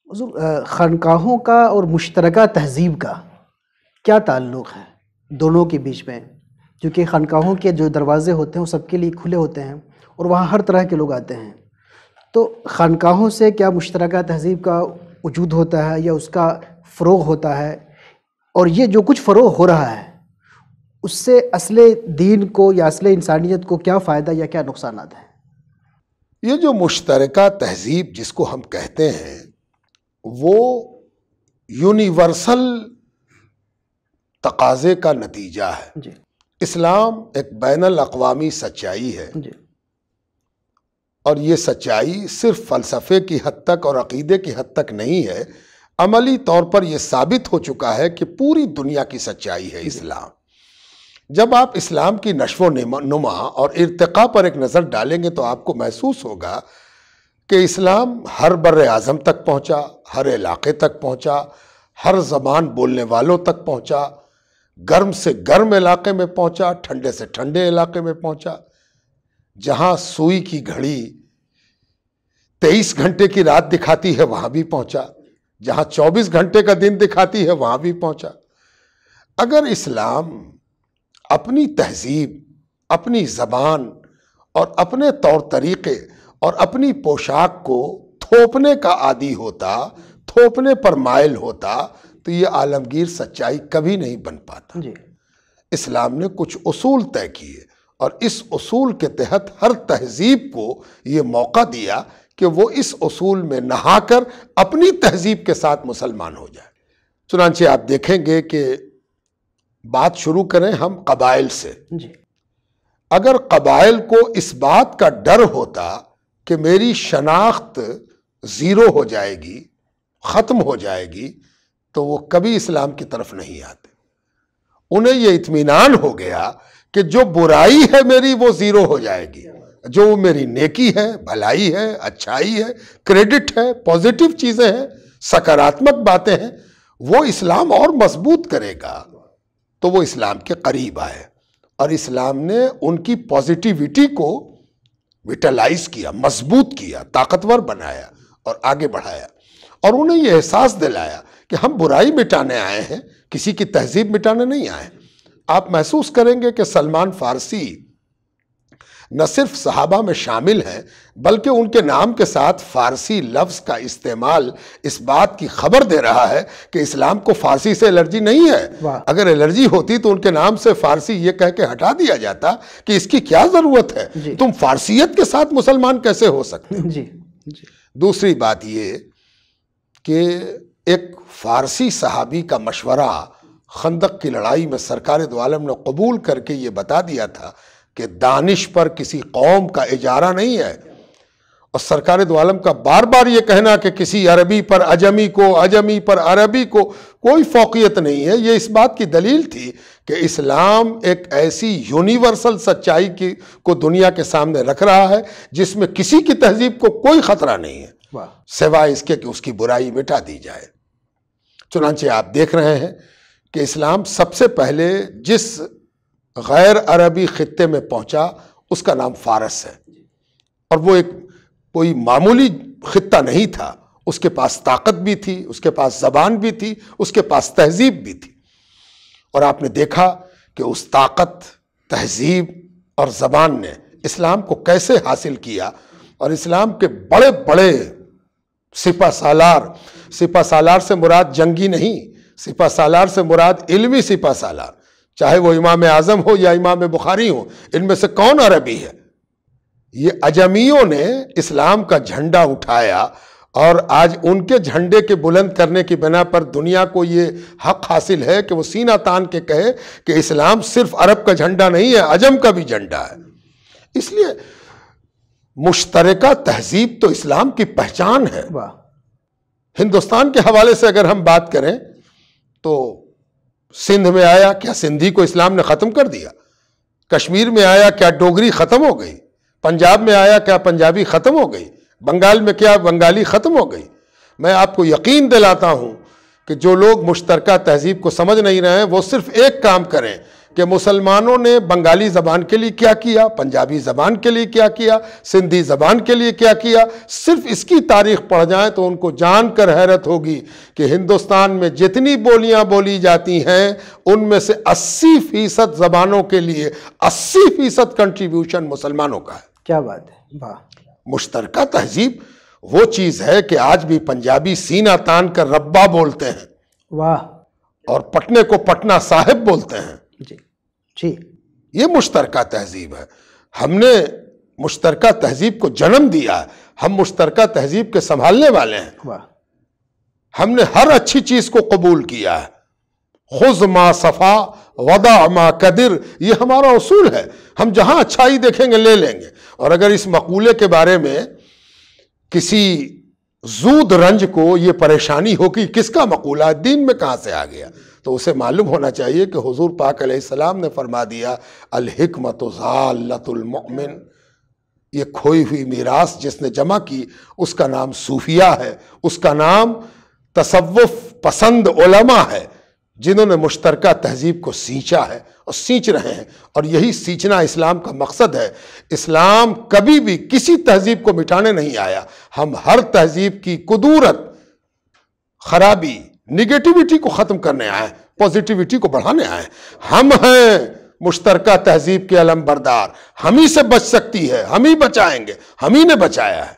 حضور خانقاہوں کا اور مشترکہ تہذیب کا کیا تعلق ہے دونوں کے بیچ میں؟ کیونکہ خانقاہوں کے جو دروازے ہوتے ہیں وہ سب کے لیے کھلے ہوتے ہیں اور وہاں ہر طرح کے لوگ آتے ہیں، تو خانقاہوں سے کیا مشترکہ تہذیب کا وجود ہوتا ہے یا اس کا فروغ ہوتا ہے؟ اور یہ جو کچھ فروغ ہو رہا ہے اس سے اصل دین کو یا اصل انسانیت کو کیا فائدہ یا کیا نقصانات ہیں؟ یہ جو مشترکہ تہذیب جس کو ہم کہتے ہیں وہ یونیورسل تقاضے کا نتیجہ ہے۔ جی اسلام ایک بین الاقوامی سچائی ہے، جی اور یہ سچائی صرف فلسفے کی حد تک اور عقیدے کی حد تک نہیں ہے، عملی طور پر یہ ثابت ہو چکا ہے کہ پوری دنیا کی سچائی ہے اسلام۔ جب آپ اسلام کی نشو و نما اور ارتقاء پر ایک نظر ڈالیں گے تو آپ کو محسوس ہوگا کہ اسلام ہر بر اعظم تک پہنچا، ہر علاقے تک پہنچا، ہر زبان بولنے والوں تک پہنچا، گرم سے گرم علاقے میں پہنچا، ٹھنڈے سے ٹھنڈے علاقے میں پہنچا۔ جہاں سوئی کی گھڑی 23 گھنٹے کی رات دکھاتی ہے وہاں بھی پہنچا، جہاں 24 گھنٹے کا دن دکھاتی ہے وہاں بھی پہنچا۔ اگر اسلام اپنی تہذیب، اپنی زبان اور اپنے طور طریقے اور اپنی پوشاک کو تھوپنے کا عادی ہوتا، تھوپنے پر مائل ہوتا، تو یہ عالمگیر سچائی کبھی نہیں بن پاتا۔ جی اسلام نے کچھ اصول طے کیے اور اس اصول کے تحت ہر تہذیب کو یہ موقع دیا کہ وہ اس اصول میں نہا کر اپنی تہذیب کے ساتھ مسلمان ہو جائے۔ چنانچہ آپ دیکھیں گے کہ بات شروع کریں ہم قبائل سے۔ جی اگر قبائل کو اس بات کا ڈر ہوتا کہ میری شناخت زیرو ہو جائے گی، ختم ہو جائے گی، تو وہ کبھی اسلام کی طرف نہیں آتے۔ انہیں یہ اطمینان ہو گیا کہ جو برائی ہے میری وہ زیرو ہو جائے گی، جو میری نیکی ہے، بھلائی ہے، اچھائی ہے، کریڈٹ ہے، پازیٹیو چیزیں ہیں، سکاراتمک باتیں ہیں، وہ اسلام اور مضبوط کرے گا، تو وہ اسلام کے قریب آئے۔ اور اسلام نے ان کی پازیٹیوٹی کو ویٹلائز کیا، مضبوط کیا، طاقتور بنایا اور آگے بڑھایا، اور انہیں یہ احساس دلایا کہ ہم برائی مٹانے آئے ہیں، کسی کی تہذیب مٹانے نہیں آئے۔ آپ محسوس کریں گے کہ سلمان فارسی نہ صرف صحابہ میں شامل ہیں بلکہ ان کے نام کے ساتھ فارسی لفظ کا استعمال اس بات کی خبر دے رہا ہے کہ اسلام کو فارسی سے الرجی نہیں ہے۔ اگر الرجی ہوتی تو ان کے نام سے فارسی یہ کہہ کے ہٹا دیا جاتا کہ اس کی کیا ضرورت ہے، تم فارسیت کے ساتھ مسلمان کیسے ہو سکتے؟ دوسری بات یہ کہ ایک فارسی صحابی کا مشورہ خندق کی لڑائی میں سرکار دو عالم نے قبول کر کے یہ بتا دیا تھا کہ دانش پر کسی قوم کا اجارہ نہیں ہے، اور سرکار دو عالم کا بار بار یہ کہنا کہ کسی عربی پر عجمی کو، عجمی پر عربی کو کوئی فوقیت نہیں ہے، یہ اس بات کی دلیل تھی کہ اسلام ایک ایسی یونیورسل سچائی کو دنیا کے سامنے رکھ رہا ہے جس میں کسی کی تہذیب کو کوئی خطرہ نہیں ہے سوائے اس کے کہ اس کی برائی مٹا دی جائے۔ چنانچہ آپ دیکھ رہے ہیں کہ اسلام سب سے پہلے جس غیر عربی خطے میں پہنچا اس کا نام فارس ہے، اور وہ ایک کوئی معمولی خطہ نہیں تھا، اس کے پاس طاقت بھی تھی، اس کے پاس زبان بھی تھی، اس کے پاس تہذیب بھی تھی، اور آپ نے دیکھا کہ اس طاقت، تہذیب اور زبان نے اسلام کو کیسے حاصل کیا، اور اسلام کے بڑے بڑے سپہ سالار سے مراد جنگی نہیں، سپہ سالار سے مراد علمی سپہ سالار، چاہے وہ امام اعظم ہو یا امام بخاری ہو، ان میں سے کون عربی ہے؟ یہ عجمیوں نے اسلام کا جھنڈا اٹھایا، اور آج ان کے جھنڈے کے بلند کرنے کی بنا پر دنیا کو یہ حق حاصل ہے کہ وہ سینہ تان کے کہے کہ اسلام صرف عرب کا جھنڈا نہیں ہے، عجم کا بھی جھنڈا ہے۔ اس لیے مشترکہ تہذیب تو اسلام کی پہچان ہے۔ ہندوستان کے حوالے سے اگر ہم بات کریں تو سندھ میں آیا، کیا سندھی کو اسلام نے ختم کر دیا؟ کشمیر میں آیا، کیا ڈوگری ختم ہو گئی؟ پنجاب میں آیا، کیا پنجابی ختم ہو گئی؟ بنگال میں کیا بنگالی ختم ہو گئی؟ میں آپ کو یقین دلاتا ہوں کہ جو لوگ مشترکہ تہذیب کو سمجھ نہیں رہے ہیں وہ صرف ایک کام کریں کہ مسلمانوں نے بنگالی زبان کے لیے کیا کیا، پنجابی زبان کے لیے کیا کیا، سندھی زبان کے لیے کیا کیا. صرف اس کی تاریخ پڑھ جائیں تو ان کو جان کر حیرت ہوگی کہ ہندوستان میں جتنی بولیاں بولی جاتی ہیں ان میں سے 80% زبانوں کے لیے 80% کنٹریبیوشن مسلمانوں کا ہے. کیا بات ہے، واہ. مشترکہ تہذیب وہ چیز ہے کہ آج بھی پنجابی سینہ تان کر ربا بولتے ہیں، واہ. اور پٹنے کو پٹنہ صاحب بولتے ہیں. جی جی. یہ مشترکہ تہذیب ہے. ہم نے مشترکہ تہذیب کو جنم دیا ہے، ہم مشترکہ تہذیب کے سنبھالنے والے ہیں. واہ. ہم نے ہر اچھی چیز کو قبول کیا ہے. خذ ما صفا وضع ما قدر، یہ ہمارا اصول ہے. ہم جہاں اچھائی دیکھیں گے لے لیں گے. اور اگر اس مقولے کے بارے میں کسی زود رنج کو یہ پریشانی ہو کہ کس کا مقولہ ہے، دین میں کہاں سے آ گیا، تو اسے معلوم ہونا چاہیے کہ حضور پاک علیہ السلام نے فرما دیا الحکمت ضالۃ المؤمن. یہ کھوئی ہوئی میراث جس نے جمع کی اس کا نام صوفیہ ہے، اس کا نام تصوف پسند علماء ہے جنہوں نے مشترکہ تہذیب کو سینچا ہے اور سینچ رہے ہیں. اور یہی سینچنا اسلام کا مقصد ہے. اسلام کبھی بھی کسی تہذیب کو مٹانے نہیں آیا. ہم ہر تہذیب کی کدورت، خرابی، نگیٹیوٹی کو ختم کرنے آئے، پوزیٹیوٹی کو بڑھانے آئے. ہم ہیں مشترکہ تہذیب کے علم بردار. ہم ہی سے بچ سکتی ہے، ہم ہی بچائیں گے، ہم ہی نے بچایا ہے.